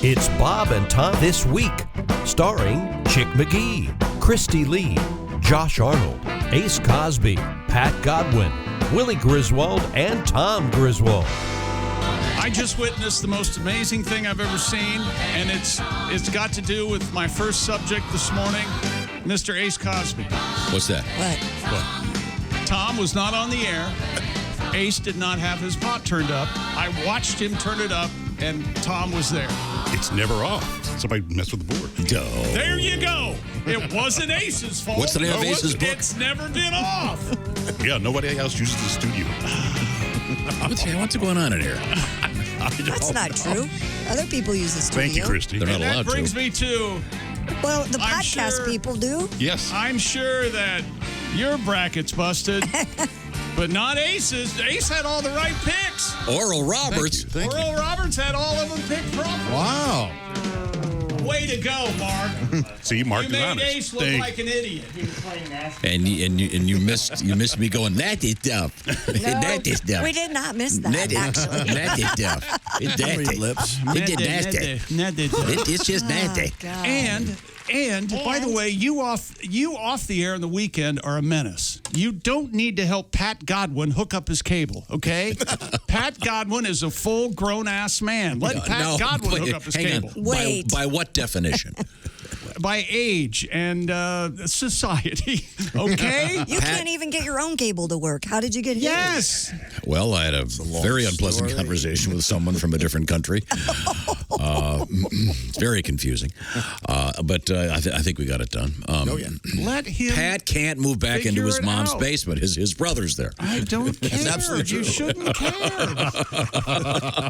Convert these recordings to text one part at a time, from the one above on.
It's Bob and Tom This Week, starring Chick McGee, Christy Lee, Josh Arnold, Ace Cosby, Pat Godwin, Willie Griswold, and Tom Griswold. I just witnessed the most amazing thing I've ever seen, and it's got to do with my first subject this morning, Mr. Ace Cosby. What's that? What? Tom was not on the air. Ace did not have his pot turned up. I watched him turn it up, and Tom was there. It's never off. Somebody messed with the board. No. There you go. It wasn't Ace's fault. What's the name of Ace's book? It's never been off. Yeah, nobody else uses the studio. What's going on in here? That's not true. Other people use the studio. Thank you, Christy. They're not And allowed that brings to. me to, Well, the I'm podcast sure- people do. Yes. I'm sure that your bracket's busted, but not Ace's. Ace had all the right picks. Oral Roberts. Thank you. Earl Roberts had all of them picked properly. Wow. Way to go, Mark. See, Mark You is made honest. Ace look like an idiot. And you missed me going, that is tough. That is tough. We did not miss that, actually. That is tough. It's nasty. Lips. It's nasty. It's just nasty. God. And by the way, you off the air on the weekend are a menace. You don't need to help Pat Godwin hook up his cable, okay? Pat Godwin is a full grown ass man. Let Pat Godwin hook up his hang cable. on. Wait. By what definition? By age and society, okay? You can't even get your own cable to work. How did you get his? Yes. Well, I had a very unpleasant conversation with someone from a different country. It's very confusing. But I think we got it done. Let him. Pat can't move back into figure his it mom's out. basement. His brother's there. I don't care. absolutely true. You shouldn't care.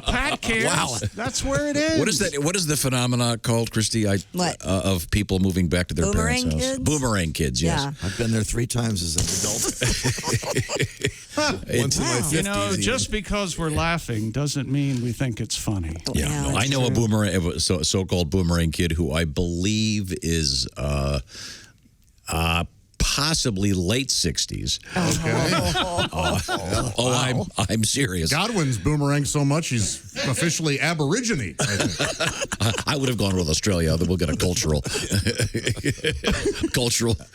Pat cares. Wow. That's where it is. What is that? What is the phenomena called, Christy? What? Of people moving back to their Boomerang parents' house? kids? Boomerang kids. Yes. Yeah. I've been there 3 times as an adult. Once in my 50s. You know, even. just because we're laughing doesn't mean we think it's funny. Yeah, Yeah, no, I that's know a true. boomerang, so-called boomerang kid who I believe is possibly late 60s. I'm serious. Godwin's boomerang so much he's officially Aborigine, I think. I would have gone with Australia. We'll get a cultural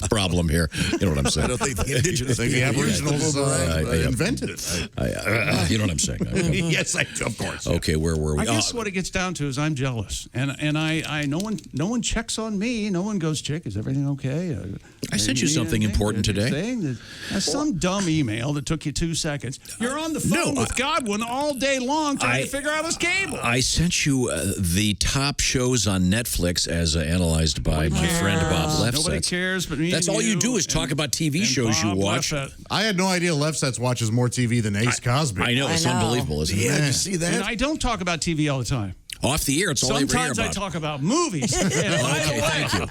problem here. You know what I'm I saying? don't think the indigenous I think the Aboriginals invented it. You know what I'm saying? Yes, of course. Okay, where were we? I guess what it gets down to is I'm jealous, and I no one checks on me. No one goes, "Chick, is everything okay?" I sent you something important today. Some dumb email that took you 2 seconds. You're on the phone with Godwin all day long trying to figure out his cable. I sent you the top shows on Netflix as analyzed by my friend Bob Lefsetz. Nobody cares but me. That's and all you do is talk about TV shows you Bob watch. Lefsetz. I had no idea Lefsetz watches more TV than Ace Cosby. I know, it's I know. unbelievable, isn't it? Yeah, did you see And that? I don't talk about TV all the time. Off the air, it's all I ever hear Sometimes I about. talk about movies. And by the Okay, way, thank you.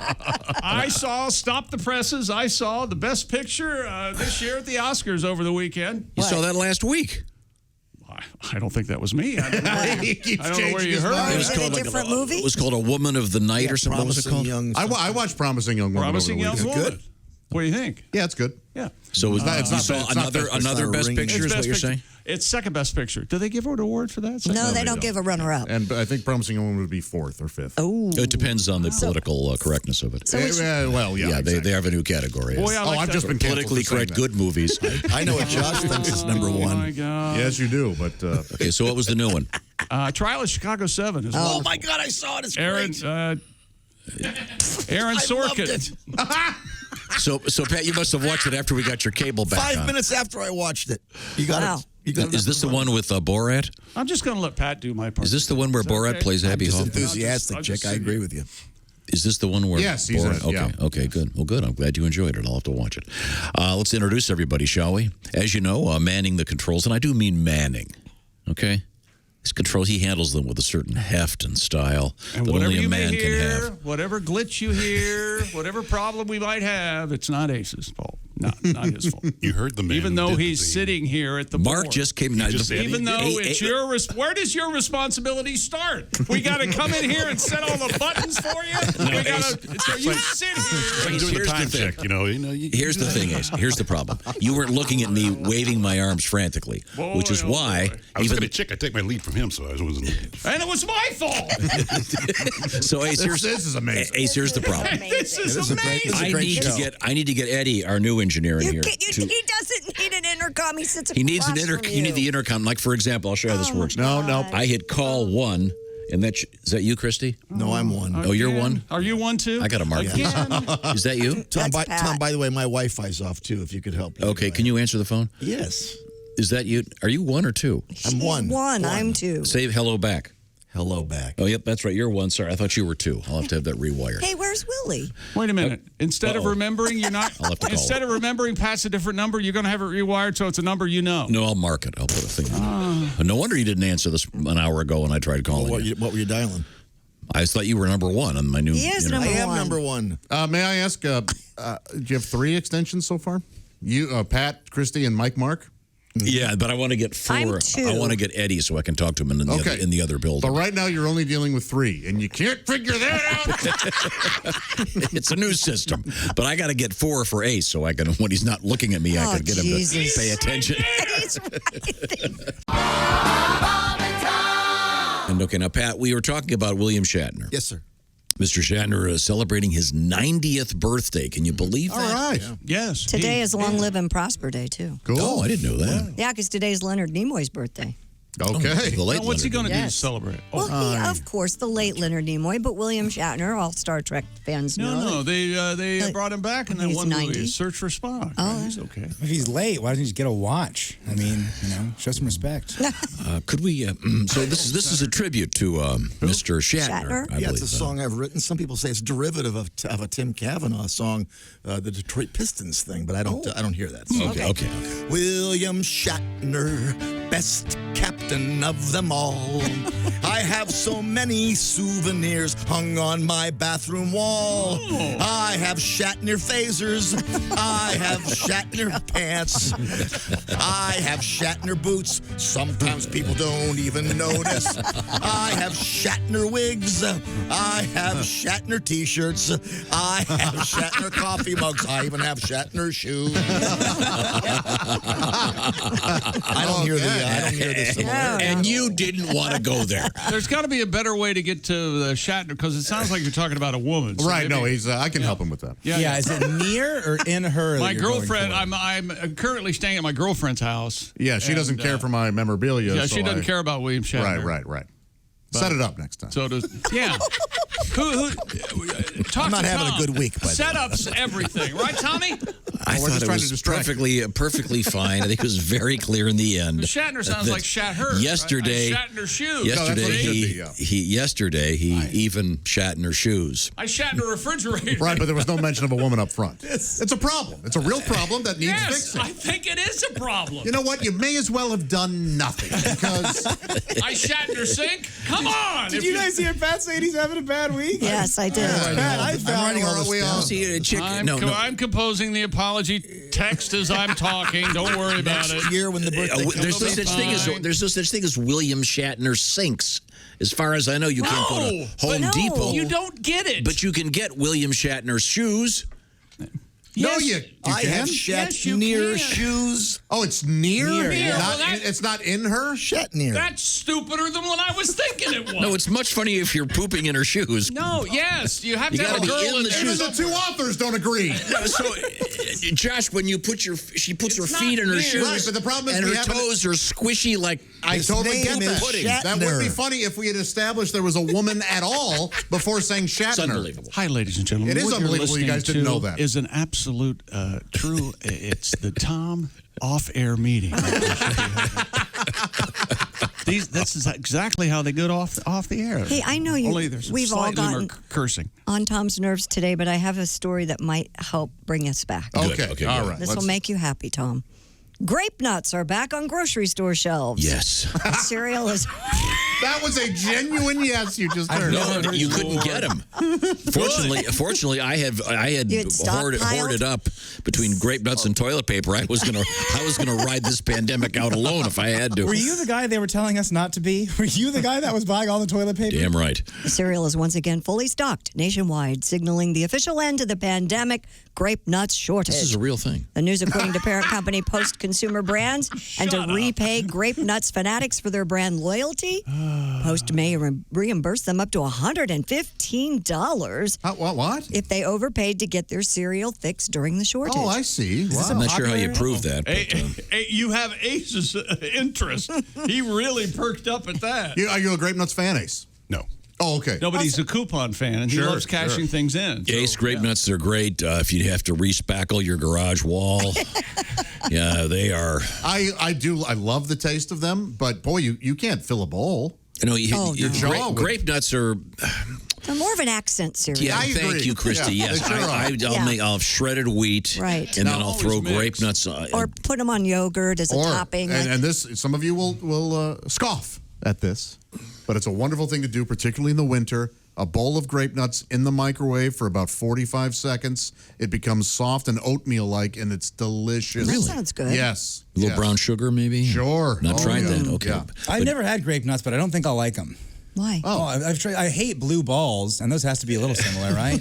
I saw Stop the Presses. I saw the Best Picture this year at the Oscars over the weekend. You saw that last week. I don't think that was me. I don't know where, He keeps I don't know where changing you his heard mind. it. Is it a different movie? It was called A Woman of the Night or something. What was it called? Young. I watched Promising Young Woman. Promising over Young the weekend. Woman. What do you think? Yeah, it's good. Yeah. So was not- it's you not saw best- it's not another best- it's another not a Best ring. Picture is Best what you're Picture. saying? It's second Best Picture. Do they give her an award for that? No, they they don't don't. give a runner-up. And I think Promising Young Woman would be 4th or 5th. Oh. It depends on the political correctness of it. So which- Well, yeah. Yeah, exactly. they have a new category. Boy, I like I've that. just been canceled Politically for saying correct that. good movies. I know what Josh thinks is number Oh, my 1. God. Yes, you do, but Okay, so what was the new one? Trial of Chicago 7 is Oh my God, I saw it. It's Aaron, great. Aaron I loved Sorkin. it. So Pat, you must have watched it after we got your cable back 5 on. minutes after I watched it. You got Wow. it. You got it. Is this the one with Borat? I'm just going to let Pat do my part. Is this the one where Is that Borat okay? plays Abby Just Hoffman? enthusiastic, I'll Chick. just I sit agree here. with you. Is this the one where Yes, he's in Borat? it, Okay, yeah. okay, good. Well, good. I'm glad you enjoyed it. I'll have to watch it. Let's introduce everybody, shall we? As you know, manning the controls, and I do mean manning. Okay, his controls, he handles them with a certain heft and style And that whatever only a you may man can hear, have. whatever glitch you hear, whatever problem we might have, it's not Ace's fault. Not his fault. You heard the man. Even who though did the he's thing. sitting here at the Mark board. just came. Now, just said he Even though Hey, it's hey, your where does your responsibility start? We got to come in here and set all the buttons for you. We got to. So you sit here. Like doing Here's the time the thing. check, you know. Here's the thing, Ace. Here's the problem. You weren't looking at me waving my arms frantically, which is why. I was going to check. I take my lead from him, so I wasn't. And it was my fault. So Ace, This is amazing. Ace, here's the problem. This is This is a great- amazing. this is a I great need show. to get. I need to get Eddie, our new engineer, in You here. can't, he doesn't need an intercom. He sits He needs an across intercom. from You need the intercom. Like, for example, I'll show you how this Oh, works. No, I hit call 1, and is that you, Christy? No, I'm one. Oh, you're Again? one? Are you one too? I got to mark this. Is that you? Tom, That's Pat. Tom, by the way, my Wi-Fi's off too. If you could help. me. Okay, can you answer the phone? Yes, Is that you? Are you 1 or 2? I'm one. One. I'm two. Say hello back. Hello back. Oh, yep, that's right. You're 1. Sorry, I thought you were 2. I'll have to have that rewired. Hey, where's Willie? Wait a minute. Instead of Uh-oh. remembering, you're not. I'll have to call Instead him. of remembering Pat's a different number, you're going to have it rewired so it's a number you know. No, I'll mark it. I'll put a thing on it. No wonder you didn't answer this an hour ago when I tried calling you. What were you dialing? I thought you were number 1 on my new. He is number I am one. number one. May I ask, do you have 3 extensions so far? You, Pat, Christy, and Mike Mark? Yeah, but I want to get 4. I'm 2. I want to get Eddie so I can talk to him in the other building. But right now you're only dealing with 3, and you can't figure that out. It's a new system, but I got to get 4 for Ace so I can, when he's not looking at me, I Oh, can get Jesus. him to pay attention. He's right. And okay, now Pat, we were talking about William Shatner. Yes, sir. Mr. Shatner is celebrating his 90th birthday. Can you believe All that? right. Yes. Today is Long Live and Prosper Day, too. Cool. Oh, I didn't know that. Yeah, because today's Leonard Nimoy's birthday. Okay. The late Now, what's he going Leonard. to do to Yes. celebrate? Well, he, of course, the late Leonard Nimoy, but William Shatner, all Star Trek fans know. No, they brought him back in that He's one 90. movie, Search for Spock. Oh. He's okay. If he's late, why doesn't he just get a watch? I mean, show some respect. Could we? So this is a tribute to Mr. Shatner. Shatner? I Yeah, believe. it's a song I've written. Some people say it's derivative of a Tim Cavanaugh song, the Detroit Pistons thing, but I don't hear that. song. Okay. William Shatner, best captain of them all. I have so many souvenirs hung on my bathroom wall. I have Shatner phasers. I have Shatner pants. I have Shatner boots. Sometimes people don't even notice. I have Shatner wigs. I have Shatner t-shirts. I have Shatner coffee mugs. I even have Shatner shoes. I don't hear the similarity. And you didn't want to go there. There's got to be a better way to get to the Shatner because it sounds like you're talking about a woman. So Right. maybe- No, he's. I can help him with that. Yeah, is it near or in her? My that you're going girlfriend. for? I'm currently staying at my girlfriend's house. Yeah, she doesn't care for my memorabilia. Yeah, so she doesn't I- care about William Shatner. Right. Set it up next time. So does yeah. Who talk I'm not to having a Tom. good week, by the way. Setups everything, right, Tommy? I we're thought just it trying to was distract perfectly fine. I think it was very clear in the end. Shatner sounds that like Shat-Her. Yesterday, Right? Shatner shoes. yesterday what it should he, be, yeah. yesterday he even Shatner shoes. I Shatner refrigerator. Right, but there was no mention of a woman up front. It's a problem. It's a real problem that needs Yes, fixing. I think it is a problem. You know what? You may as well have done nothing because I Shatner sink. Come on. Did If you guys hear Pat saying he's having a bad week? Yes, I did. Pat, I found writing all where this we down. are. See, chick, I'm composing the apology text as I'm talking. Don't worry about it. Next year when the birthday comes, There's no It'll be such thing as fine. there's no such thing as William Shatner sinks. As far as I know, you can't go to No, Home but Depot. You don't get it. But you can get William Shatner shoes. no, Yes. you I can. have Yes, you Shatner can. shoes. Oh, it's near. Near. Not Well, that- it's not in her. Shatner. That's stupider than what I was thinking it was. No, it's much funnier if you're pooping in her shoes. No, yes. You have You to have a gotta be girl in in the there. Even shoes. the two authors don't agree. So, Josh, when you put she puts her It's feet in her not shoes, near. Right, but the problem is and we her haven't- toes are squishy like. I His totally name get is that. Pudding. That would be Shatner. funny if we had established there was a woman at all before saying Shatner. It's unbelievable. Hi, ladies and gentlemen. It is What you're unbelievable you listening guys didn't to know that. Is an absolute true. It's the Tom off-air meeting. This is exactly how they get off the air. Hey, I know you. Only there's We've all slightly more gotten cursing. on Tom's nerves today, but I have a story that might help bring us back. Okay, Okay, all good. right. This let's- will make you happy, Tom. Grape nuts are back on grocery store shelves. Yes. The cereal is That was a genuine yes you just heard. No, you couldn't get him. Fortunately, I had You had stockpiled? hoarded up between grape nuts and toilet paper. I was gonna ride this pandemic out alone if I had to. Were you the guy they were telling us not to be? Were you the guy that was buying all the toilet paper? Damn right. The cereal is once again fully stocked nationwide, signaling the official end to the pandemic grape nuts shortage. This is a real thing. The news, according to parent company Post Consumer Brands, and to repay grape nuts fanatics for their brand loyalty, Post may reimburse them up to $115 What? if they overpaid to get their cereal fixed during the shortage. Oh, I see. Wow. I'm not sure how you prove that. But, Hey, you have Ace's interest. He really perked up at that. Are you a Grape Nuts fan, Ace? No. Oh, okay. No, but he's a coupon fan, and he Sure, loves cashing things in. Ace grape nuts, they're great. If you have to respackle your garage wall, yeah, they are. I love the taste of them, but boy, you can't fill a bowl. You know, Your jaw would- grape nuts are. They're more of an accent cereal. Yeah, I thank agree. you, Christy. Yeah, Yes, they sure are. I'll have shredded wheat, Right. and then Now, I'll throw always grape mix. nuts. Or put them on yogurt as a topping. And this, some of you will scoff at this, but it's a wonderful thing to do, particularly in the winter. A bowl of grape nuts in the microwave for about 45 seconds. It becomes soft and oatmeal-like, and it's delicious. That sounds good. Yes. A little yes. brown sugar, maybe. Sure. Not tried yeah. that. Okay. Yeah. I've never had grape nuts, but I don't think I'll like them. Why? Oh, I've tried. I hate blue balls, and those has to be a little similar, right?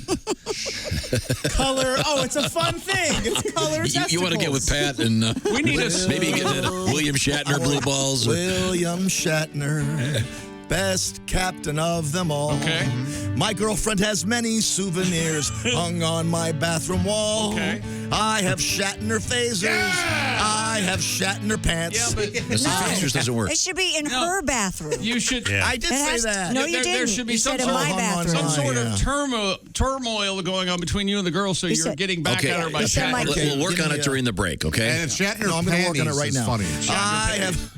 Color. Oh, it's a fun thing. It's color. You want to get with Pat and We need a maybe get that William Shatner blue balls. William Shatner, best captain of them all. Okay. My girlfriend has many souvenirs hung on my bathroom wall. Okay. I have Shatner phasers. I have Shatner pants. Yeah, but That's phasers doesn't work. It should be in her bathroom. you should. I did It say has to- that. No, you There didn't. should be You some said in sort my of- bathroom. Some sort yeah. of turmoil going on between you and the girl, so you're said- getting back Okay, at her by You said my- chatting. we'll work on it during the break, okay? And it's Shatner No, I'm going to work on it right is now. funny. I have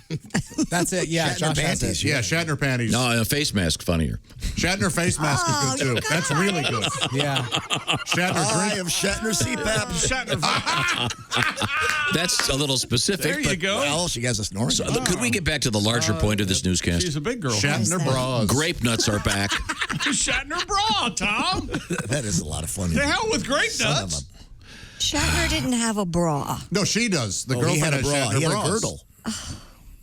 That's it. Yeah, Shatner Josh has panties. it. Yeah, Shatner panties. No, a face mask funnier. Shatner face mask is good, too. That's really good. Yeah. Shatner I drink. have Shatner CPAP. Shatner. That's a little specific. There you but, go. Well, she has a snoring. So, could we get back to the larger point of this newscast? She's a big girl. Shatner bras. Grape nuts are back. Shatner bra, Tom. That is a lot of fun. The hell with grape Son of nuts. Shatner didn't have a bra. No, she does. The Oh, girlfriend he had a has bra. Shatner He had a bras. girdle.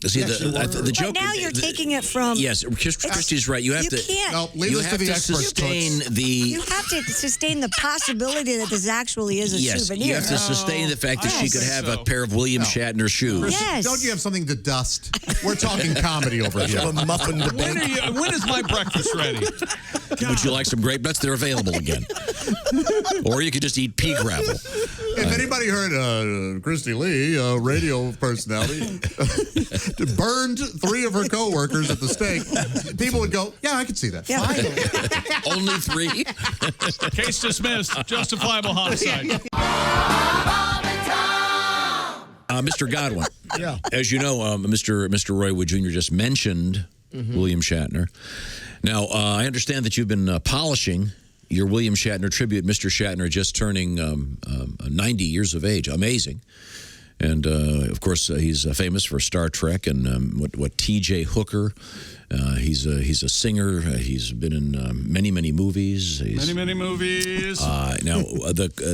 See, the joke. But now you're taking it from. Yes, Christy's right. You have You to. can't. No, leave You this to have the to experts. sustain Toots. the. You have to sustain the possibility that this actually is a Yes, souvenir. you have to sustain the fact that she Yes. could have So. a pair of William Shatner shoes. Yes. Don't you have something to dust? We're talking comedy over here. A muffin to When, bake. when is my breakfast ready? Would you like some grape nuts? They're available again. Or you could just eat pea gravel. If anybody heard Christy Lee, a radio personality, burned 3 of her coworkers at the stake, people would go, "Yeah, I could see that." Yeah. Finally. Only 3. Case dismissed. Justifiable homicide. Mr. Godwin. Yeah. As you know, Mr. Roy Wood Jr. just mentioned William Shatner. Now, I understand that you've been polishing your William Shatner tribute. Mr. Shatner just turning 90 years of age. Amazing. And, of course, he's famous for Star Trek and what T.J. Hooker. He's a singer. He's been in many movies. Many movies. Now,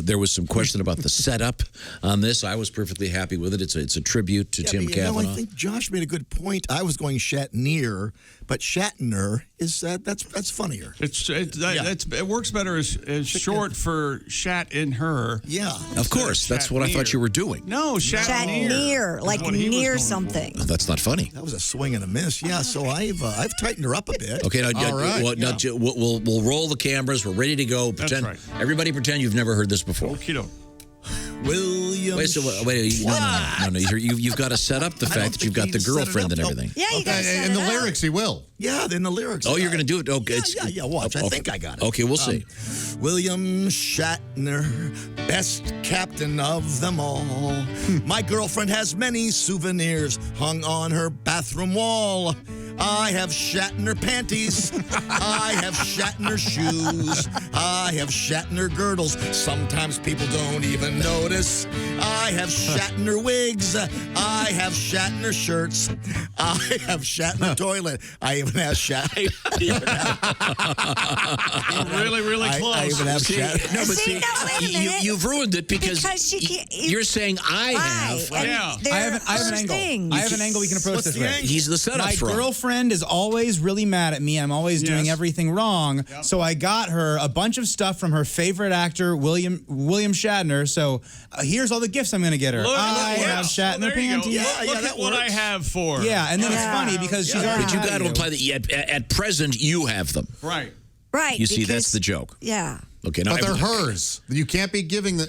there was some question about the setup on this. I was perfectly happy with it. It's a tribute to Tim but you know, Cavanaugh. I think Josh made a good point. I was going Shatner, but Shatner is that's funnier. It works better as short for Shat in her. Yeah. Of course, that's what I thought you were doing. No, Shatner, like what he was near going something. That's not funny. That was a swing and a miss. Yeah, so I've tightened her up a bit. Okay, now, All right, now, we'll roll the cameras. We're ready to go. Pretend. right. Everybody pretend you've never heard this before. Okie doke. William. Wait, no. You've got to set up the I don't fact that you've think got the he set it girlfriend up, and though. everything. Yeah, you got to set In the it up. lyrics, he will. Yeah, then the lyrics. Oh, you're going to do it? Okay, Yeah, watch. I think I got it. Okay, we'll see. William Shatner, best captain of them all. My girlfriend has many souvenirs hung on her bathroom wall. I have Shatner panties. I have Shatner shoes. I have Shatner girdles. Sometimes people don't even notice. I have Shatner wigs. I have Shatner shirts. I have Shatner toilet. I even have Shatner. Really, really close. I even have Shatner. No, but See, no, wait a minute. you've ruined it because she can't, you're saying I have. I have an angle. I have an angle we can approach this way. He's the setup. My girlfriend is always really mad at me. I'm always doing everything wrong. Yep. So I got her a bunch of stuff from her favorite actor, William Shatner. So here's all the gifts I'm going to get her. I have Shatner panties. Look at what I have for her. Yeah, and then it's funny because she's already. But you got to imply that at present you have them. Right. Right. You see, that's the joke. Yeah. Okay, now but they're hers. You can't be giving the,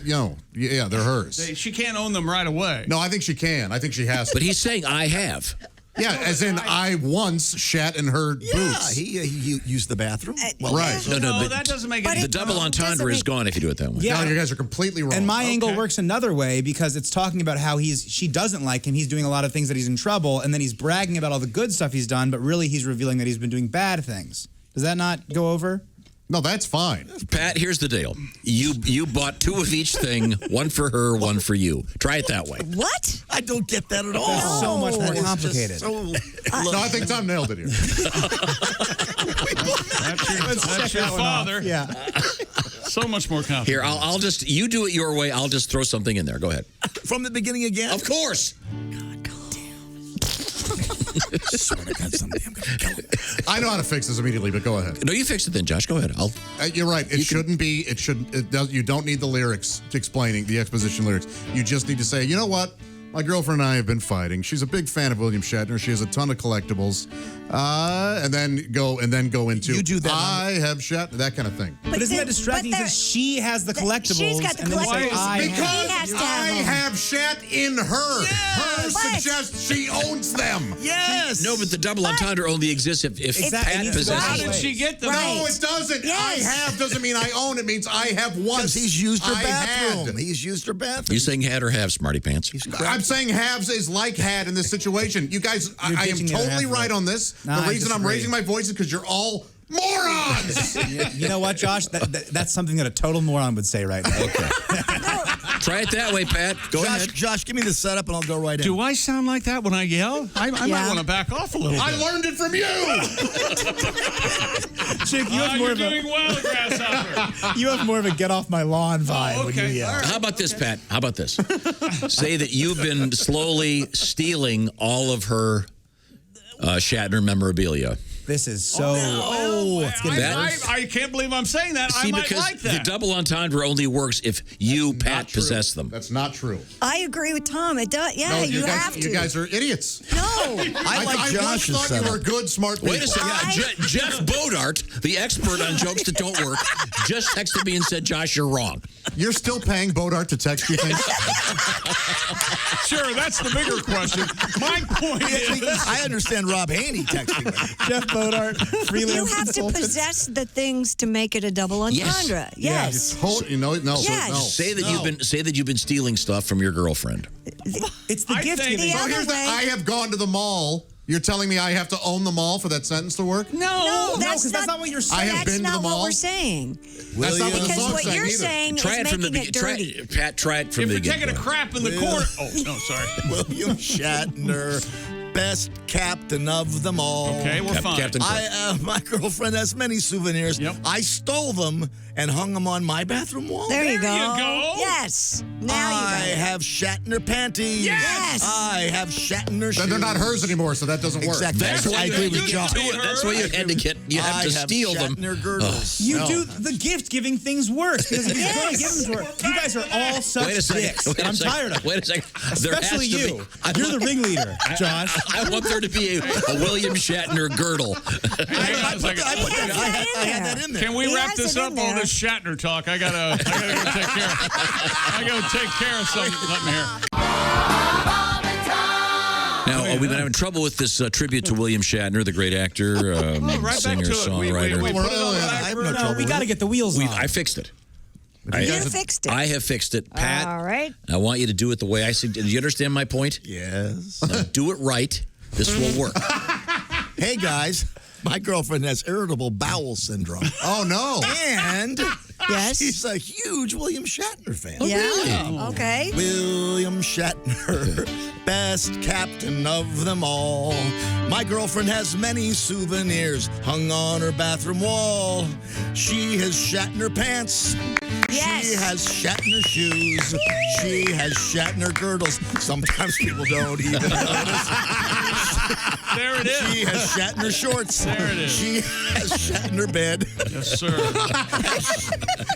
yeah, they're hers. She can't own them right away. No, I think she can. I think she has to. But he's saying I have. Yeah, as in I once shat in her boots. He used the bathroom. Right. No, but that doesn't make it. The double entendre is gone if you do it that way. Yeah. No, you guys are completely wrong. And my angle works another way because it's talking about how she doesn't like him. He's doing a lot of things that he's in trouble, and then he's bragging about all the good stuff he's done, but really he's revealing that he's been doing bad things. Does that not go over? No, that's fine. Pat, here's the deal. You bought 2 of each thing, one for her, one for you. Try it that way. What? I don't get that at all. That's so much more It's complicated. just so- No, I think Tom nailed it here. That's your father. Yeah. So much more complicated. Here, I'll just, you do it your way. I'll just throw something in there. Go ahead. From the beginning again? Of course. Swear to God, someday I'm gonna kill it. I know how to fix this immediately, but go ahead. No, you fix it then, Josh. Go ahead. You're right. It shouldn't be. It shouldn't. You don't need the lyrics explaining the exposition lyrics. You just need to say, you know what? My girlfriend and I have been fighting. She's a big fan of William Shatner. She has a ton of collectibles, and then go into. You do that. I have Shatner. That kind of thing. But isn't that distracting? Because she has the collectibles. She's got the and then collectibles. I Because has to I have them. have Shat in her. Her suggests she owns them. Yes. No, but the double entendre only exists if Exactly. Pat It needs to go How possesses did them. she get them? Right. No, it doesn't. Yes. I have doesn't mean I own. It means I have once. Because he's used her I bathroom. had. He's used her bathroom. You saying had or have, smarty pants? I'm saying halves is like had in this situation. You guys, I am ditching the other totally half, right right? on this. No, the I reason I'm disagree. raising my voice is because you're all morons. You know what, Josh? That's something that a total moron would say right now. Okay. Try it that way, Pat. Go ahead. Josh, give me the setup and I'll go right in. Do I sound like that when I yell? I might want to back off a little I bit. learned it from you. Chick, you have more You're of a doing well, Grasshopper. you have more of a get off my lawn vibe when you okay. yell. All right. How about this, Pat? How about this? Say that you've been slowly stealing all of her Shatner memorabilia. This is so. It's getting worse. I can't believe I'm saying that. See, I might because like that. the double entendre only works if you, Pat, possess them. That's not true. I agree with Tom. It does. Yeah, No, you guys, have to. you guys are idiots. No. I like I Josh's once thought you setup. were good, smart people. Wait a second. Jeff Bodart, the expert on jokes that don't work, just texted me and said, Josh, you're wrong. You're still paying Bodart to text you things? Sure, that's the bigger question. My point is, I understand Rob Haney texting me. Jeff Bodart, freelance You have to consultant. possess the things to make it a double entendre. Yes. No. Yes. Say that you've been stealing stuff from your girlfriend. It's the I gift think- giving. The So other here's the. way- I have gone to the mall. You're telling me I have to own the mall for that sentence to work? No, that's 'cause that's not what you're saying. I have That's been to not the what mall. we're saying. That's not what the Because song's what saying you're either. saying Try is it from the making it dirty. beginning. Pat, try it from if the you're beginning. taking a crap in the corner. Oh, no, sorry. William Shatner, best captain of them all. Okay, we're fine. Captain My girlfriend has many souvenirs. Yep. I stole them and hung them on my bathroom wall. There you go. you go. Yes. Now I you got it. have Shatner panties. Yes. I have Shatner shoes. They're not hers anymore, so that doesn't work. Exactly. That's why I you agree had to with get Josh. to it. That's why you had to get. You have to steal them. Shatner girdles. You do the gift giving things worse because if you're going to give them to her, you guys are all such Wait a second. dicks. Wait a I'm second. tired of it. Wait a second. There has Especially to you. be- You're the ringleader, Josh. I want there to be a William Shatner girdle. Hang on a second. I had that in there. Can we He wrap has this it up? in All there. this Shatner talk. I gotta go take care. I gotta take care of something here. Now, we've been having trouble with this tribute to William Shatner, the great actor, Right back singer, to it. songwriter. We put it on the I back have no burner. trouble We got to get the wheels on. I fixed it. You fixed it. I have fixed it. Pat, All right. I want you to do it the way I said. Do you understand my point? Yes. Now, do it right. This will work. Hey, guys. My girlfriend has irritable bowel syndrome. Oh, no. And Yes. she's a huge William Shatner fan. Yeah. Okay. William Shatner, best captain of them all. My girlfriend has many souvenirs hung on her bathroom wall. She has Shatner pants. Yes. She has Shatner shoes. She has Shatner girdles. Sometimes people don't even notice. There it is. She has Shatner shorts. There it is. She has Shatner bed. Yes, sir.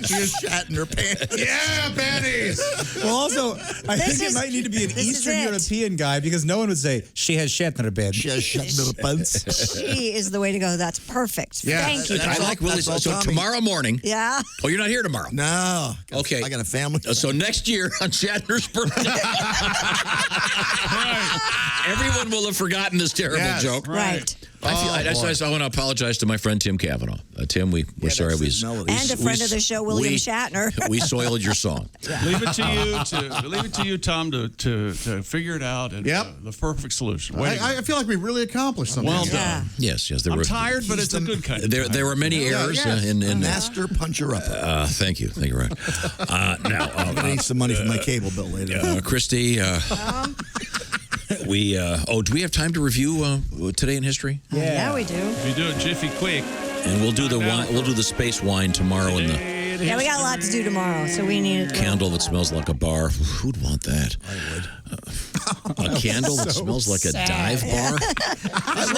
She has Shatner pants. Yeah, panties. Well, also, I This think is- it might need to be an this is Eastern it. European guy because no one would say she has Shatner bed. She has Shatner pants. She is the way to go. That's perfect. Yeah, Thank you. I like Willie's. all So Tommy. tomorrow morning. Yeah. Oh, you're not here tomorrow. No. Okay. I got a family. So next year on Shatner's birthday, everyone will have forgotten this terrible Yes. joke. Right. I want to apologize to my friend Tim Cavanaugh. Tim, we're sorry that's we his melody. And a friend of the show, William Shatner. We soiled your song. Leave it to you, Tom, to figure it out and Yep. the perfect solution. Way to go. I feel like we really accomplished something. Well here. done. Yes, there I'm were tired, but it's a good kind. there were many errors yes. in Master puncher up. thank you, Ryan. Now, I'm gonna need some money for my cable bill later. Christy, do we have time to review Today in History? Yeah, we do. If you do it jiffy quick. And we'll do the wine. We'll do the space wine tomorrow in the Yeah, we got a lot to do tomorrow, so we need it. candle that smells like a bar. Who'd want that? I would. A candle that smells like a dive bar?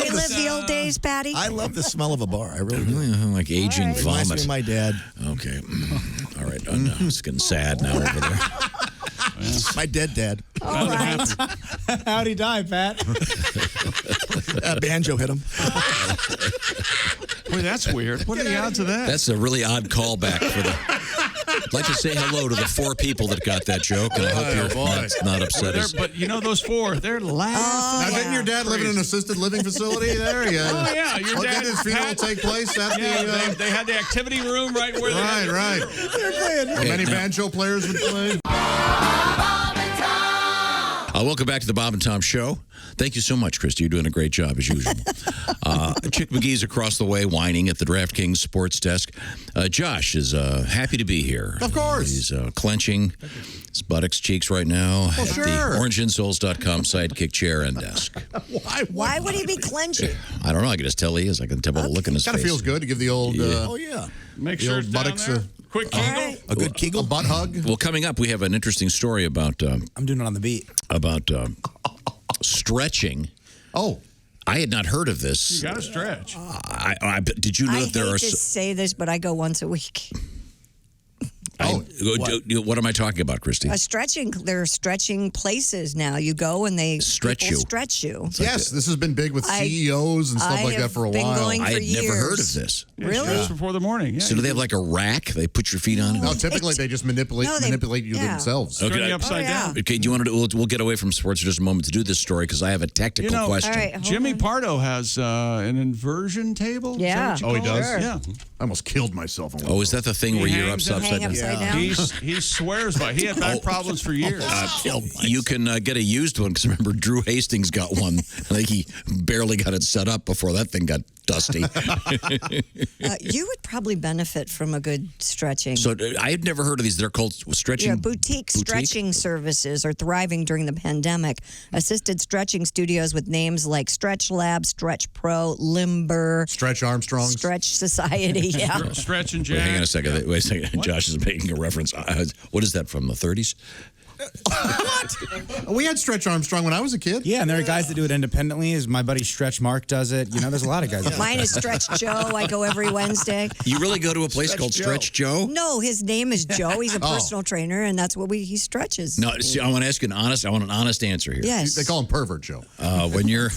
We live the old days, Patty. I love the smell of a bar. I really do. Like aging All right. Reminds me vomit. of my dad. Okay. All right. No, it's getting sad now over there. My dead dad. All right. How'd he die, Pat? Banjo hit him. Boy, that's weird. What are the odds of that? That's a really odd callback for the. I'd like to say hello to the 4 people that got that joke, and I hope you're not upset. But you know those 4, they're laughing. Now, didn't your dad live in an assisted living facility there? Yeah. Oh, yeah. Your Well, dad did his funeral had- take place at Yeah, the... they had the activity room right where they had Right, the right. funeral. Many banjo players would play. Welcome back to the Bob and Tom Show. Thank you so much, Christy. You're doing a great job, as usual. Chick McGee's across the way, whining at the DraftKings sports desk. Josh is happy to be here. Of course. He's clenching his buttocks, cheeks right now at sure. the orangeinsoles.com sidekick chair and desk. Why would he be clenching? I don't know. I can just tell he is. I can tell by the look in his Kind face. of feels good to give the old... Oh, yeah. Make The sure old it's down buttocks, there. Quick All kegel. right. A good kegel. A butt hug. Well, coming up, we have an interesting story about I'm doing it on the beat. stretching. Oh. I had not heard of this. You got to stretch. Did you know I that there hate are... to say this, but I go once a week. What am I talking about, Christy? There are stretching places now. You go and they Stretch people you. stretch you. Yes, this has been big with I- CEOs and stuff I like that have for a been while. going I had for never heard of years. this. Yeah, Really? stretch before the morning. Yeah. So do they have like a rack? They put your feet on it? No, typically they just manipulate No, they- you yeah. themselves. Okay, Turn you upside Oh, yeah. down. Okay, do you want to? We'll get away from sports for just a moment to do this story because I have a technical You know, question. All right, hold Jimmy on. Pardo has an inversion table. Is that Yeah. what you Oh, he call it? does? Yeah. I almost killed myself. On one Oh, of is that the thing where you're hangs upside Hang down? upside down. He swears by. He had back problems for years. You can get a used one because remember Drew Hastings got one. I think he barely got it set up before that thing got dusty. You would probably benefit from a good stretching. So I had never heard of these. They're called stretching. Yeah, boutique stretching services are thriving during the pandemic. Assisted stretching studios with names like Stretch Lab, Stretch Pro, Limber, Stretch Armstrongs. Stretch Society. Yeah. Stretch and Wait, jack. hang on a second. Wait a second. Josh is making a reference. What is that from the 30s? We had Stretch Armstrong when I was a kid. Yeah, and there are guys that do it independently. As my buddy Stretch Mark does it. You know, there's a lot of guys. that do it. Mine is Stretch Joe. I go every Wednesday. You really go to a place called Stretch Joe? No, his name is Joe. He's a personal trainer, and that's what he stretches. No, see, I want to ask you I want an honest answer here. Yes. They call him Pervert Joe. When you're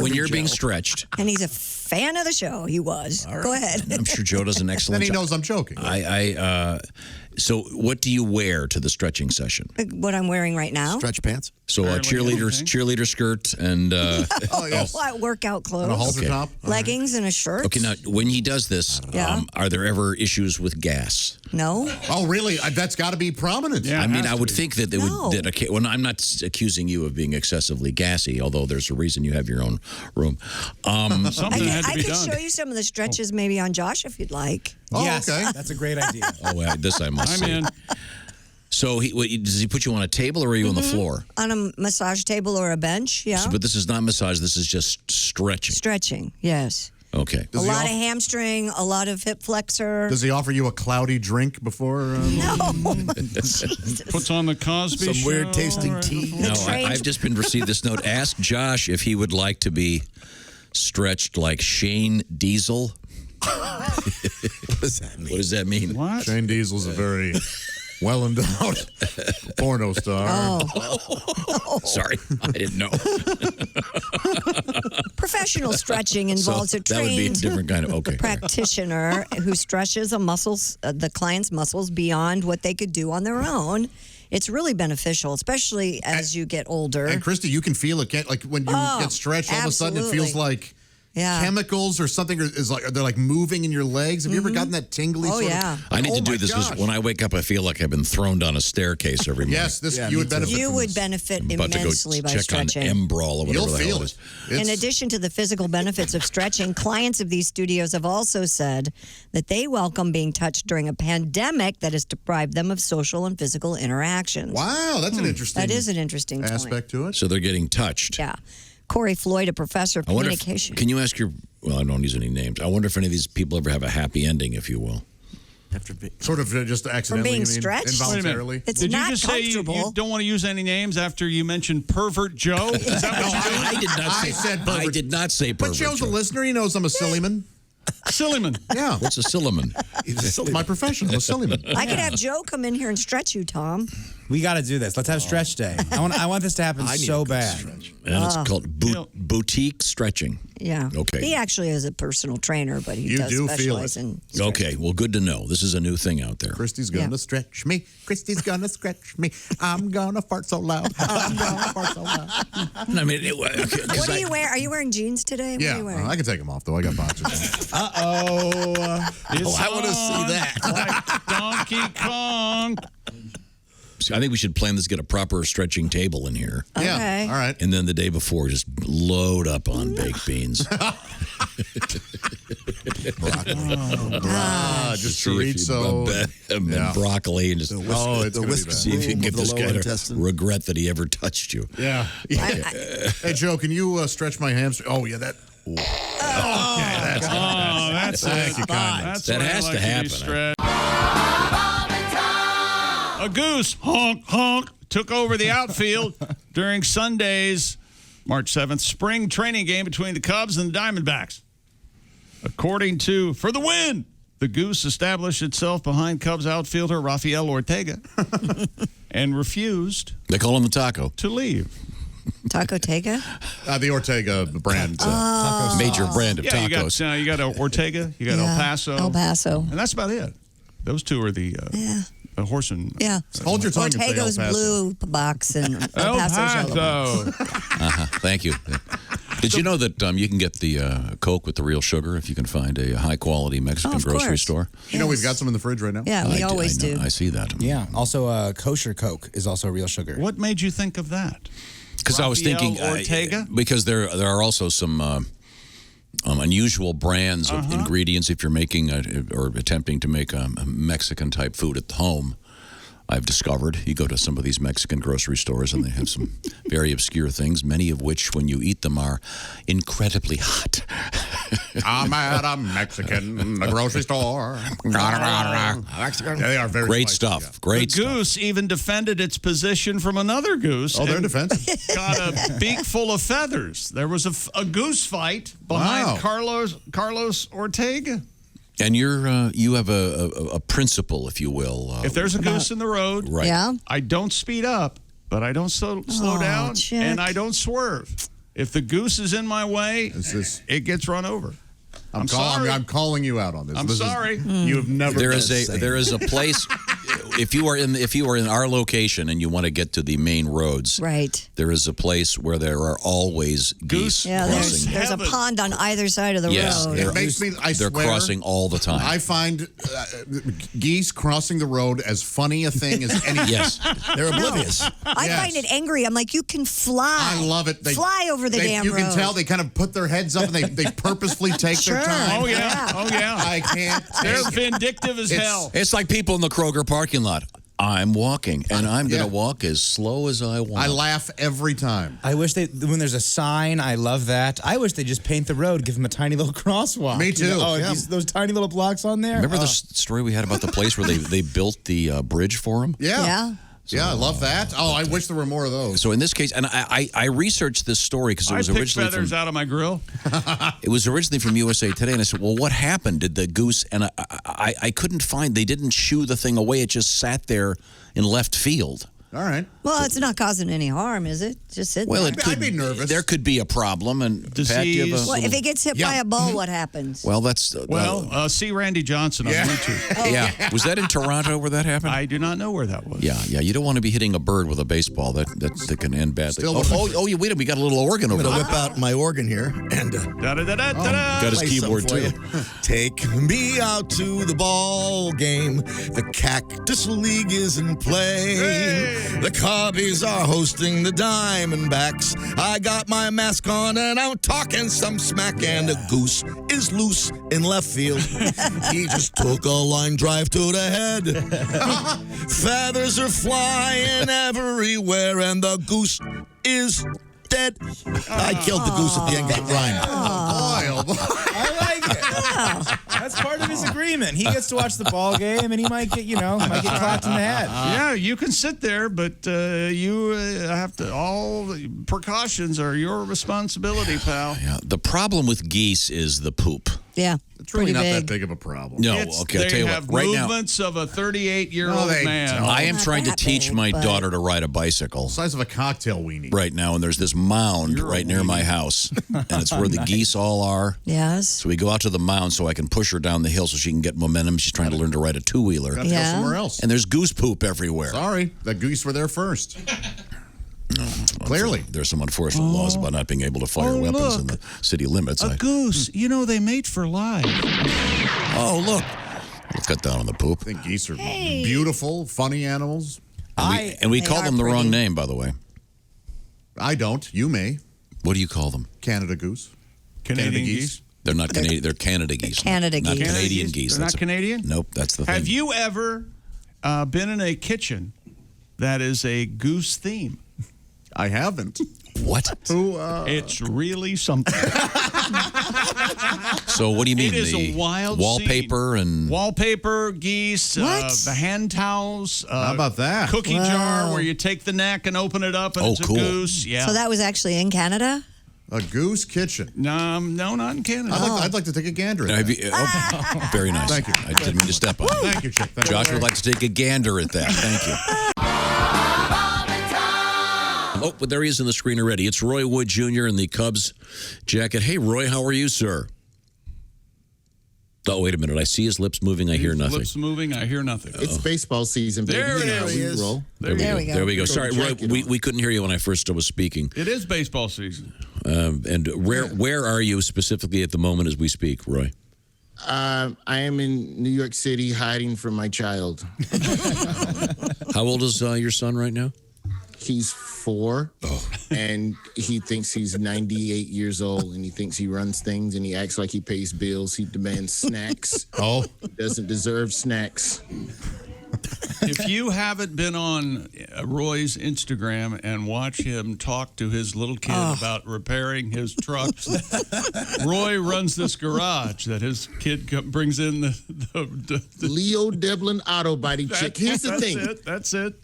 when you're being stretched, And he's a fan of the show. He was. Go ahead. I'm sure Joe does an Then excellent he job. knows I'm joking. So what do you wear to the stretching session? What I'm wearing right now. Stretch pants. So a cheerleader skirt and What workout clothes? And a halter Okay. top. Leggings and a shirt. okay. Now, when he does this, Yeah. are there ever issues with gas? No. Oh, really? That's got to be prominent. Yeah. I mean, has I to would be. think that they No. would. Well, I'm not accusing you of being excessively gassy, although there's a reason you have your own room. Something had to I be could done. show you some of the stretches maybe on Josh if you'd like. Oh, yes, okay. that's a great idea. This I must I'm say. in. So does he put you on a table or are you on the floor? On a massage table or a bench, yeah. But this is not massage. This is just stretching. Stretching, yes. Okay. A lot of hamstring, a lot of hip flexor. Does he offer you a cloudy drink before? No. Puts on the Cosby Some Show. weird tasting tea. No, trained- I've just received this note. Ask Josh if he would like to be stretched like Shane Diesel. What does that mean? What does that mean? What? Shane Diesel's a very well-endowed porno star. Oh. Sorry, I didn't know. Professional stretching involves a that would be a trained different kind of okay. practitioner who stretches the client's muscles beyond what they could do on their own. It's really beneficial, especially as you get older. And Christy, you can feel it. Like when you get stretched, all of a sudden it absolutely. feels like Yeah. chemicals or something is like they're like moving in your legs. Have you ever gotten that tingly? Oh, sort yeah. Of, I need to oh do my this because gosh. when I wake up, I feel like I've been thrown down a staircase every morning. Yes, Yeah, you me would too. benefit. You from would this. benefit I'm about to go immensely by check stretching. on Embrol or whatever You'll the hell feel it it. is. In addition to the physical benefits of stretching, clients of these studios have also said that they welcome being touched during a pandemic that has deprived them of social and physical interactions. Wow, that's an interesting. That is an interesting point. aspect to it. So they're getting touched. Yeah. Corey Floyd, a professor of I wonder communication. can you ask well, I don't use any names. I wonder if any of these people ever have a happy ending, if you will. Sort of just accidentally. being you mean, stretched? Wait a minute. involuntarily. It's Did not you just say you comfortable. don't want to use any names after you mentioned Pervert Joe? Is that what you're doing? I did not say. I said I pervert. did not say But pervert. Joe's a Joe. listener. He knows I'm a sillyman. Sillyman. Yeah, What's a sillyman? it's my profession. I'm a sillyman. I could have Joe come in here and stretch you, Tom. We got to do this. Let's have stretch day. I want this to happen so bad. And it's called know- boutique stretching. Yeah. Okay. He actually is a personal trainer, but he You does do feel specialize it. in Okay, well, good to know. This is a new thing out there. Christy's gonna Yeah. stretch me. Christy's gonna stretch me. I'm gonna fart so loud. I'm gonna fart so loud. I mean, What do you wear? Are you wearing jeans today? What Yeah, are you wearing? I can take them off though. I got boxers. on. I want to see that. Like Donkey Kong. I think we should plan this. Get a proper stretching table in here, Okay. Yeah, all right. and then the day before, just load up on baked beans. Just See if you- chorizo. and broccoli, and just Oh, it's gonna be bad. see if you can get of the this lower guy to intestine. regret that he ever touched you. Yeah. Hey Joe, can you stretch my hamstring? Oh yeah, that. Oh, that's Thank you kindly. That's That why I has like to be happen. stretched. A goose, honk, honk, took over the outfield during Sunday's March 7th spring training game between the Cubs and the Diamondbacks. According to For the Win, the goose established itself behind Cubs outfielder Rafael Ortega and refused They call him the taco. to leave. Taco Tega? The Ortega brand. Major brand of Yeah, tacos. you got Ortega, you got El Paso. El Paso. And that's about it. Those two are the horse and Yeah. Hold your tongue and say El Ortega's Paso. blue box and El El Paso's yellow. Paso. Thank you. Did you know that you can get the Coke with the real sugar if you can find a high-quality Mexican of grocery course. store? You know we've got some in the fridge right now. Yeah, we always I know. do. I see that. Yeah. Also, kosher Coke is also real sugar. What made you think of that? Because I was Rafael thinking Ortega? because there are also some unusual brands of ingredients if you're making or attempting to make a Mexican type food at home. I've discovered you go to some of these Mexican grocery stores and they have some very obscure things, many of which, when you eat them, are incredibly hot. I'm at a Mexican grocery store. They are very Great spicy, stuff. yeah. Great The stuff. goose even defended its position from another goose. Oh, they're and defensive. got a beak full of feathers. There was a goose fight behind Wow. Carlos Ortega. And you have a principle, if you will. If there's a goose in the road, right. Yeah? I don't speed up, but I don't slow down, Chick. and I don't swerve. If the goose is in my way, it gets run over. I'm sorry. I'm calling you out on this. I'm This is- sorry. You've never. There been is a safe. there is a place if you are in our location and you want to get to the main roads, Right. there is a place where there are always geese Yeah, crossing. there's a pond on either side of the Yes, road. they're- It makes me. I They're swear, crossing all the time. I find geese crossing the road as funny a thing as anything. Yes. They're oblivious. I Yes. find it angry. I'm like, you can fly. I love it. They fly over the damn You road. can tell they kind of put their heads up and they purposefully take Sure. their time. Oh, yeah. Oh, yeah. I can't. They're take it. vindictive as hell. It's like people in the Kroger parking lot. I'm walking, and I'm going to Yeah. walk as slow as I want. I laugh every time. I wish when there's a sign, I love that. I wish they just paint the road, give them a tiny little crosswalk. Me too, You know, oh, yeah. those tiny little blocks on there. Remember the story we had about the place where they built the bridge for him? Yeah. Yeah, I love that. Oh, I wish there were more of those. So in this case, and I researched this story because it I was pick originally feathers from, out of my grill. it was originally from USA Today, and I said, well, what happened? Did the goose? And I couldn't find. They didn't shoo the thing away. It just sat there in left field. All right. Well, it's not causing any harm, is it? Just sitting Well, there. it could, I'd be nervous. There could be a problem. And Pat, do you have a Disease. Well, if little- it gets hit by a ball, what happens? well, that's Well, see Randy Johnson on YouTube. yeah. Was that in Toronto where that happened? I do not know where that was. Yeah. You don't want to be hitting a bird with a baseball. That can end badly. Still Yeah, wait, we got a little organ over I'm going there. to whip out my organ here and Da-da-da-da-da-da. Got his play keyboard something too. for you. Take me out to the ball game. The Cactus League is in play. The Cubbies are hosting the Diamondbacks. I got my mask on and I'm talking some smack. And the goose is loose in left field. He just took a line drive to the head. Feathers are flying everywhere and the goose is dead. I killed the goose at the end. Got rhyme. Boy, I like it. That's part of his agreement. He gets to watch the ball game, and he might get clapped in the head. Yeah, you can sit there, but you have to. All the precautions are your responsibility, pal. Yeah. The problem with geese is the poop. Yeah. it's really pretty not big. that big of a problem. No, It's- okay. I'll they tell you have what. Right now, movements of a 38-year-old No, they man. don't. I am Not trying to that teach big, my but- daughter to ride a bicycle. Size of a cocktail weenie. Right now, and there's this mound You're a right near my house, and it's where the geese all are. Yes. So we go out to the mound so I can push her down the hill so she can get momentum. She's trying to learn to ride a two-wheeler. Got to Yeah. go somewhere else. And there's goose poop everywhere. Sorry, the geese were there first. Clearly. There's some unfortunate laws about not being able to fire Oh, weapons look. in the city limits. A goose. You know, they mate for life. Oh, look. We'll cut down on the poop. I think geese are beautiful, funny animals. And we They call are them the wrong pretty. name, by the way. I don't. You may. What do you call them? Canada goose. Canadian geese. geese. They're not Canadian. They're Canada geese. Canada not geese. Canadian geese. They're That's not Canadian? Nope, that's the thing. Have you ever been in a kitchen that is a goose theme? I haven't. What? Who? It's really something. So what do you mean? It is the a wild wallpaper scene. and Wallpaper, geese, What? the hand towels. How about that? Cookie jar where you take the neck and open it up and Oh, it's cool. a goose. Yeah. So that was actually in Canada? A goose kitchen. no, not in Canada. I'd like to take a gander at Have that. you- oh, very nice. Thank you. I didn't mean to step on. it. Thank you, Chick. Thank Josh you. would like to take a gander at that. Thank you. Oh, but there he is on the screen already. It's Roy Wood Jr. in the Cubs jacket. Hey, Roy, how are you, sir? Oh, wait a minute. I see his lips moving. I hear nothing. Lips moving. I hear nothing. It's baseball season, baby. There it You know how is. we There he is. roll. There we go. There we go. Sorry, Roy, jacket we, on. we couldn't hear you when I first was speaking. It is baseball season. And where are you specifically at the moment as we speak, Roy? I am in New York City hiding from my child. How old is your son right now? He's 4, and he thinks he's 98 years old, and he thinks he runs things, and he acts like he pays bills. He demands snacks. He doesn't deserve snacks. If you haven't been on Roy's Instagram and watch him talk to his little kid about repairing his trucks, Roy runs this garage that his kid brings in the Leo Devlin Auto Body Chick. Here's the thing. That's it.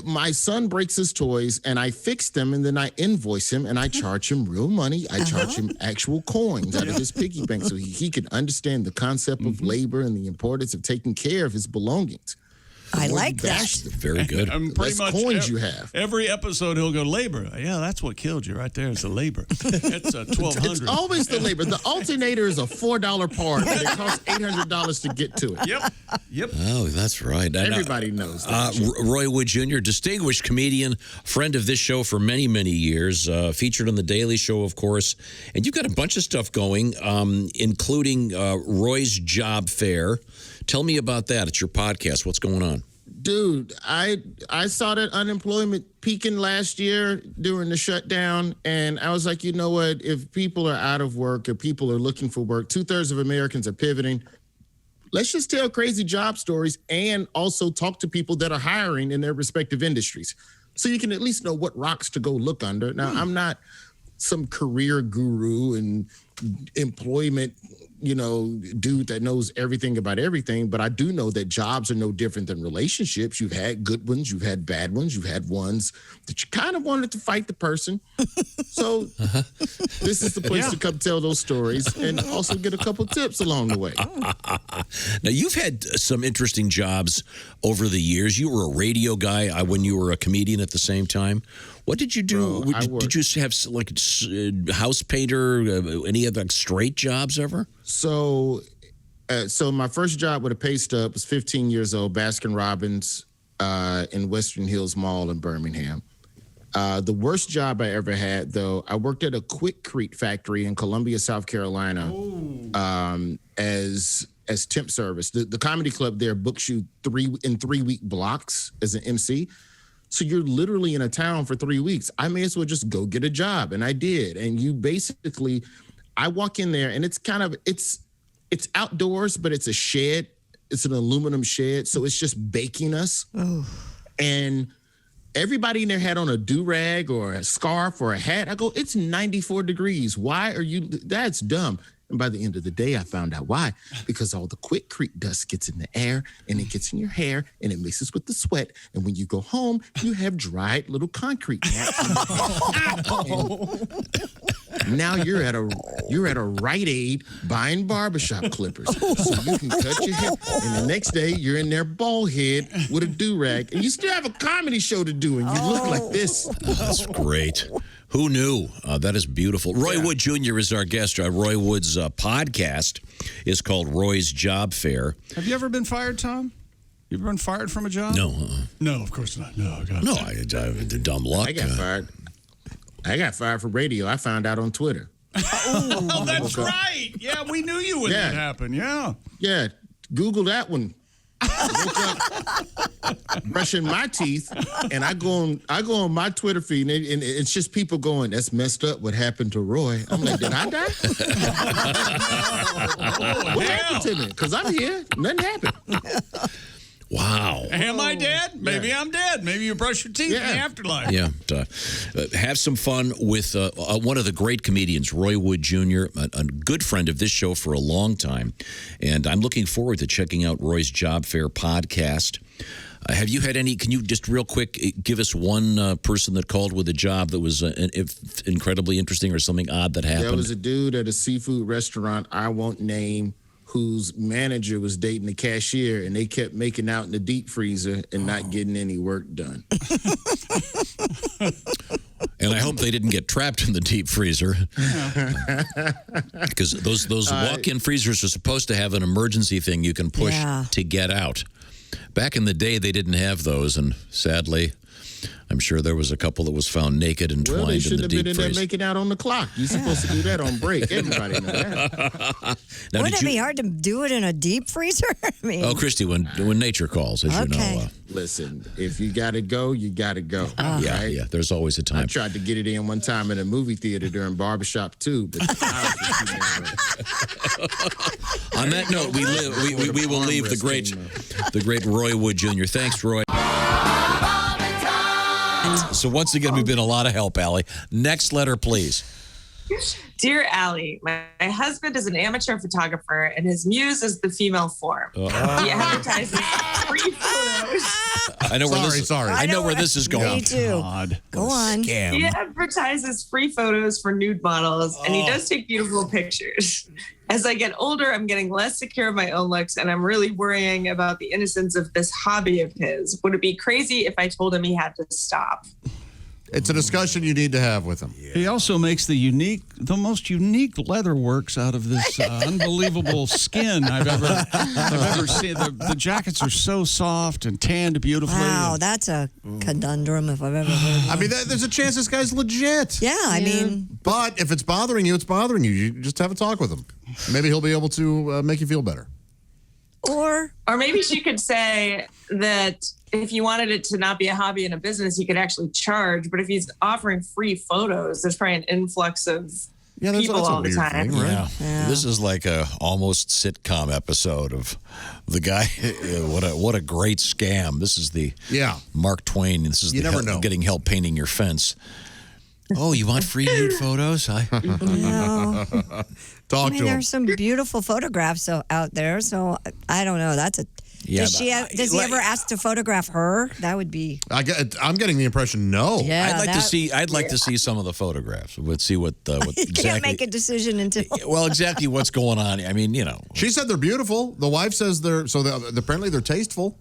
My son breaks his toys, and I fix them, and then I invoice him, and I charge him real money. I charge him actual coins out of his piggy bank so he can understand the concept of labor and the importance of taking care of his belongings. I like that. Very good. And pretty much coins you have. Every episode he'll go, labor. Yeah, that's what killed you right there. It's the labor. It's a $1,200. It's always the labor. The alternator is a $4 part, and it costs $800 to get to it. Yep. Oh, that's right. Everybody knows that. Roy Wood Jr., distinguished comedian, friend of this show for many, many years, featured on The Daily Show, of course. And you've got a bunch of stuff going, including Roy's Job Fair. Tell me about that. It's your podcast. What's going on? Dude, I saw that unemployment peaking last year during the shutdown, and I was like, you know what? If people are out of work or people are looking for work, 2/3 of Americans are pivoting. Let's just tell crazy job stories and also talk to people that are hiring in their respective industries, so you can at least know what rocks to go look under. Now, I'm not some career guru and employment, dude that knows everything about everything, but I do know that jobs are no different than relationships. You've had good ones, you've had bad ones, you've had ones that you kind of wanted to fight the person. So this is the place to come tell those stories and also get a couple tips along the way. Now, you've had some interesting jobs over the years. You were a radio guy when you were a comedian at the same time. What did you do? Did you have like house painter, any other straight jobs ever? So my first job with a pay stub was 15 years old, Baskin Robbins in Western Hills Mall in Birmingham. The worst job I ever had, though, I worked at a Quikrete factory in Columbia, South Carolina, as temp service. The comedy club there books you 3-week blocks as an MC. So you're literally in a town for 3 weeks. I may as well just go get a job. And I did. And I walk in there and it's outdoors, but it's a shed. It's an aluminum shed. So it's just baking us. Oh. And everybody in there had on a do-rag or a scarf or a hat. I go, it's 94 degrees. Why are you? That's dumb. And by the end of the day, I found out why. Because all the Quikrete dust gets in the air and it gets in your hair and it mixes with the sweat. And when you go home, you have dried little concrete naps. Now you're at a Rite Aid buying barbershop clippers. So you can cut your hair. And the next day, you're in there bald head with a do-rag. And you still have a comedy show to do. And you look like this. That's great. Who knew? That is beautiful. Roy Wood Jr. is our guest. Roy Wood's podcast is called Roy's Job Fair. Have you ever been fired, Tom? You ever been fired from a job? No. No, of course not. No, I dumb luck. I got fired. I got fired from radio. I found out on Twitter. Oh, that's right. Yeah, we knew you when that happened. Yeah. Yeah. Google that one. I woke up brushing my teeth, and I go on my Twitter feed, and it's just people going, "That's messed up. What happened to Roy?" I'm like, "Did I die? What happened to me? Because I'm here. Nothing happened." Wow. Am I dead? Maybe I'm dead. Maybe you brush your teeth in the afterlife. Yeah. Have some fun with one of the great comedians, Roy Wood Jr., a good friend of this show for a long time. And I'm looking forward to checking out Roy's Job Fair podcast. Have you had any, can you just real quick give us one person that called with a job that was incredibly interesting or something odd that happened? There was a dude at a seafood restaurant I won't name, whose manager was dating the cashier, and they kept making out in the deep freezer and not getting any work done. And I hope they didn't get trapped in the deep freezer. Because those walk-in freezers are supposed to have an emergency thing you can push to get out. Back in the day, they didn't have those, and sadly, I'm sure there was a couple that was found naked and twined in the deep freeze. Well, they shouldn't have been in there making out on the clock. You're supposed to do that on break. Everybody knows that. Wouldn't it be hard to do it in a deep freezer? I mean, Christy, when nature calls, as you know. Listen, if you got to go, you got to go. Yeah, there's always a time. I tried to get it in one time in a movie theater during Barbershop 2, but on that note, we will leave the great Roy Wood Jr. Thanks, Roy. So once again, we've been a lot of help, Allie. Next letter, please. Dear Allie, my husband is an amateur photographer, and his muse is the female form. He advertises free photos I know where this. Sorry. I know where this is going. Me too. God. Go on. Scam. He advertises free photos for nude models, and he does take beautiful pictures. As I get older, I'm getting less secure of my own looks, and I'm really worrying about the innocence of this hobby of his. Would it be crazy if I told him he had to stop? It's a discussion you need to have with him. He also makes the most unique leather works out of this unbelievable skin I've ever seen. The jackets are so soft and tanned beautifully. Wow, that's a conundrum if I've ever heard one. I mean, there's a chance this guy's legit. Yeah, I mean, But if it's bothering you, it's bothering you. You just have a talk with him. Maybe he'll be able to make you feel better. Or maybe she could say that if you wanted it to not be a hobby and a business, you could actually charge. But if he's offering free photos, there's probably an influx of people that's a all the weird time. thing, right? Yeah. This is like a almost sitcom episode of the guy. What a great scam! This is the Mark Twain. This is You never know. Getting help painting your fence. Oh, you want free nude photos? no. Talk I mean, to him. there's some beautiful photographs out there, so I don't know. That's a. Yeah, does he ever ask to photograph her? That would be. I'm getting the impression no. Yeah, I'd like to see some of the photographs. Let's see what You exactly. can't make a decision until. Well, exactly what's going on. I mean, She said they're beautiful. The wife says apparently they're tasteful.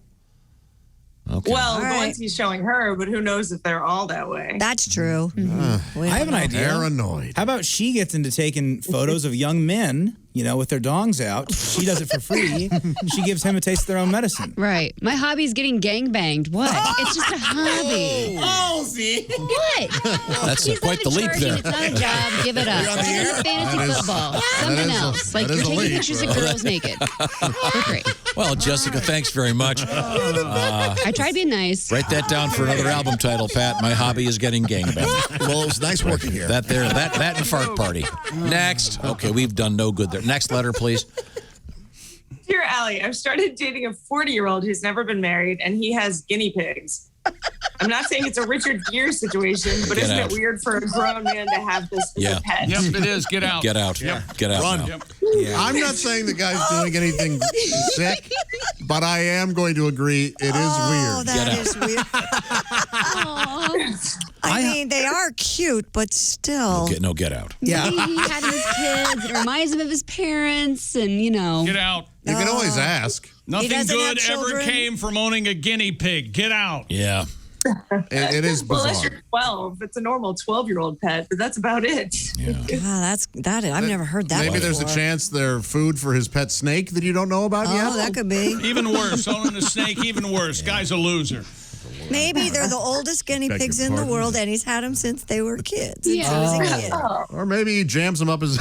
Okay. Well, the right. ones he's showing her, but who knows if they're all that way. That's true. I have an idea. Paranoid. How about she gets into taking photos of young men, with their dongs out? She does it for free. She gives him a taste of their own medicine. Right. My hobby's getting gangbanged. What? It's just a hobby. See? What? That's He's quite not the in leap charge there. and it's not a job. Give it up. on the This air? isn't fantasy football. Something else. Like that you're is a taking leap. pictures of girls naked. They're great. Well, Jessica, thanks very much. I tried being nice. Write that down for another album title, Pat. My hobby is getting gangbanged. Well, it was nice working here. That and fart party. Next. Okay, we've done no good there. Next letter, please. Dear Allie, I've started dating a 40-year-old who's never been married, and he has guinea pigs. I'm not saying it's a Richard Gere situation, but Get isn't out. it weird for a grown man to have this as Yeah. a pet? Yep, it is. Get out. Get out. Yep. Get out. Run. Now. Yep. I'm not saying the guy's doing anything sick, but I am going to agree it is Oh, weird. that is weird. I mean, they are cute, but still. Get out. Yeah. He had his kids. It reminds him of his parents, and Get out. You can always ask. Nothing doesn't have good ever children? came from owning a guinea pig. Get out. Yeah. It is Well, unless bizarre. you're 12, it's a normal 12-year-old pet, but that's about it. Yeah. That. I've never heard that. Maybe there's a before. chance they're food for his pet snake that you don't know about yet. Oh, that could be. Even worse. Owning a snake, even worse. Guy's a loser. Maybe they're the oldest guinea Beg pigs your in the pardon? world, and he's had them since they were kids. Yeah. Since he was a kid. Or maybe he jams them up as.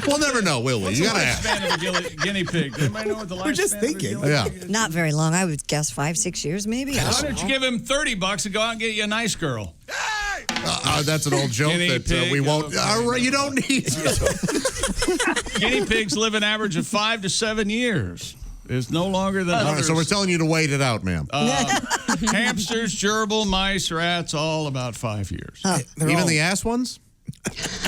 We'll never know, will we? You gotta ask. Lifespan of a guinea pig. Anybody know what the lifespan just of a thinking. guinea Yeah. pig is? Not very long. I would guess 5-6 years, maybe. I Why don't don't you know. give him $30 and go out and get you a nice girl? That's an old joke Guinea that pig, we won't. You don't need to. Guinea pigs live an average of 5 to 7 years. It's no longer than All right, others. so we're telling you to wait it out, ma'am. Hamsters, gerbil, mice, rats, all about 5 years. Even the ass ones?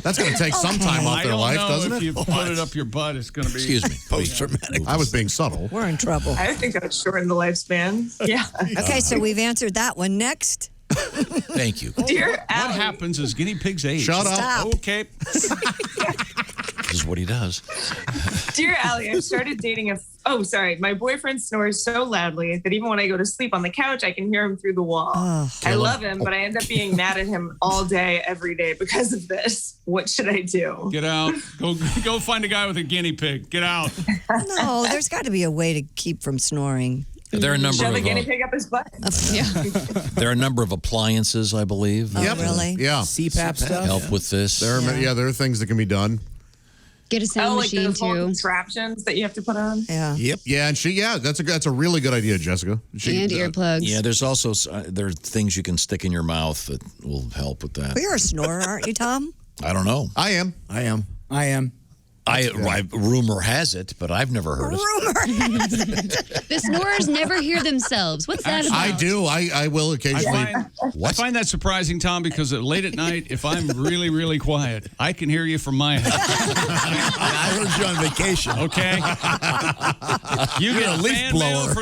That's going to take some time off I their don't life, know doesn't if it? you put it up your butt, it's going to be. Excuse me. Post-traumatic. I was being subtle. We're in trouble. I think that would shorten the lifespan. Yeah. Okay, so we've answered that one. Next. Thank you. Dear What Allie, happens as guinea pigs age? Shut up. Stop. Okay. This is what he does. Dear Allie, I've started dating my boyfriend snores so loudly that even when I go to sleep on the couch, I can hear him through the wall. I love him, but I end up being mad at him all day, every day because of this. What should I do? Get out. Go find a guy with a guinea pig. Get out. No, there's got to be a way to keep from snoring. There are a number Shove a of guinea pig up his butt. there are a number of appliances, I believe, Oh, that really? Yeah. CPAP stuff. help with this. There are things that can be done. Get a sound Like machine those whole too. contraptions that you have to put on. Yeah. Yep. Yeah, and that's a really good idea, Jessica. And earplugs. Yeah, there's also there are things you can stick in your mouth that will help with that. Well, you're a snorer, aren't you, Tom? I don't know. I am. I am. Rumor has it, but I've never heard it. Rumor. The snorers never hear themselves. What's that about? I do. I will occasionally. I find that surprising, Tom, because late at night, if I'm really, really quiet, I can hear you from my house. I heard you on vacation. Okay? You get You're a leaf fan mail blower. for